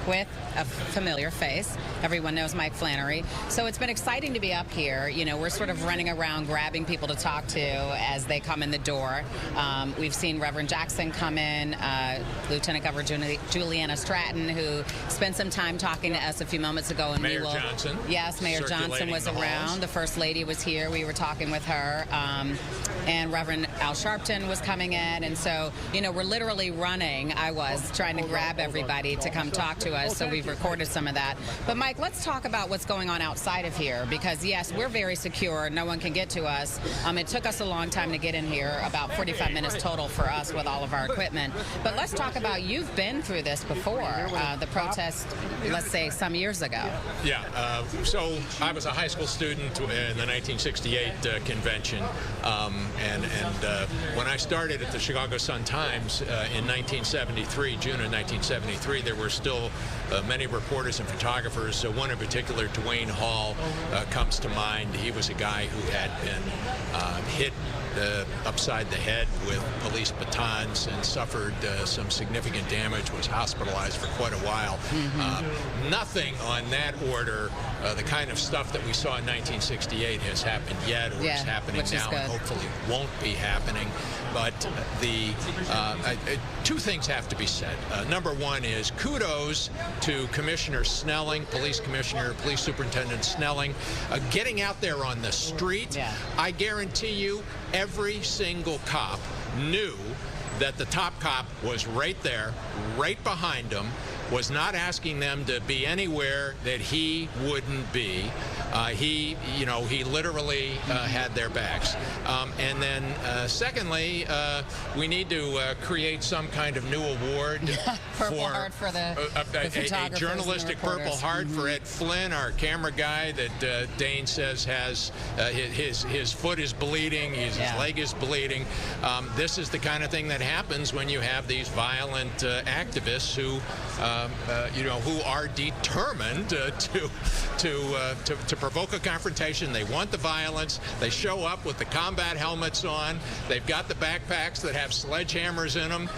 with a familiar face. Everyone knows Mike Flannery. So it's been exciting to be up here. You know, we're sort of running around grabbing people to talk to as they come in the door. We've seen Reverend Jackson come in, Lieutenant Governor Juliana Stratton, who spent some time talking to us a few moments ago. And Mayor Johnson. Yes, Mayor Johnson was around. The First Lady was here. We were talking with her. And Reverend Al Sharpton was coming in. And so, you know, we're literally running. I was trying to grab everybody to come talk to us. So we've recorded some of that. But Mike, let's talk about what's going on outside of here, because yes, we're very secure. No one can get to us. It took us a long time to get in here, about 45 minutes total for us with all of our equipment. But let's talk about, you've been through this before, the protest, let's say, some years ago. Yeah, so I was a high school student in the 1968 convention, and when I started at the Chicago Sun-Times in 1973, June of 1973, there were still many reporters and photographers. One in particular, Dwayne Hall, comes to mind. He was a guy who had been hit upside the head with police batons and suffered some significant damage, was hospitalized for quite a while. Nothing on that order, the kind of stuff that we saw in 1968 has happened yet, or is happening now, and hopefully won't be happening. But two things have to be said. Number one is kudos to Commissioner Snelling, Police Commissioner, Police Superintendent Snelling, getting out there on the street. I guarantee you, every single cop knew that the top cop was right there, right behind them, was not asking them to be anywhere that he wouldn't be. He literally had their backs. And then, secondly, we need to create some kind of new award Purple Heart for a journalistic Purple Heart for Ed Flynn, our camera guy that Dane says has his foot is bleeding, his leg is bleeding. This is the kind of thing that happens when you have these violent activists who who are determined to provoke a confrontation. They want the violence. They show up with the combat helmets on. They've got the backpacks that have sledgehammers in them.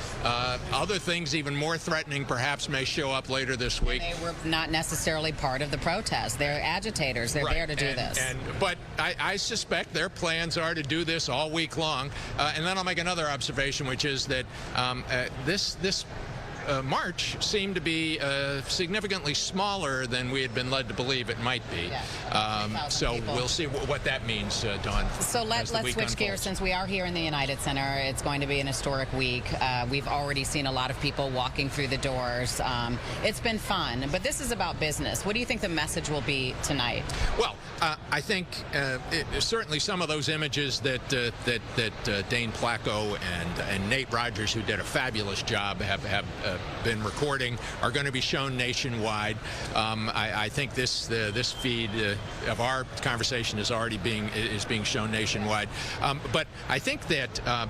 Other things even more threatening perhaps may show up later this week. They were not necessarily part of the protest. They're agitators. They're there to do this. But I suspect their plans are to do this all week long. And then I'll make another observation, which is that this march seemed to be significantly smaller than we had been led to believe it might be. So we'll see what that means, Dawn. So let's switch gears. Since we are here in the United Center, it's going to be an historic week. We've already seen a lot of people walking through the doors. It's been fun, but this is about business. What do you think the message will be tonight? Well, I think certainly some of those images that Dane Placco and Nate Rogers, who did a fabulous job, have been recording, are going to be shown nationwide. I think this feed of our conversation is already being shown nationwide. But I think that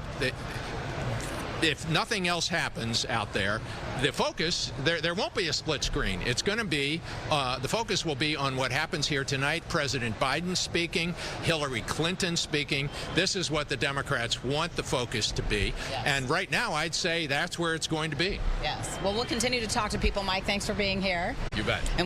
if nothing else happens out there, the focus, there won't be a split screen. It's going to be, the focus will be on what happens here tonight. President Biden speaking, Hillary Clinton speaking. This is what the Democrats want the focus to be. And right now, I'd say that's where it's going to be. Yes. Well, we'll continue to talk to people. Mike, thanks for being here. You bet.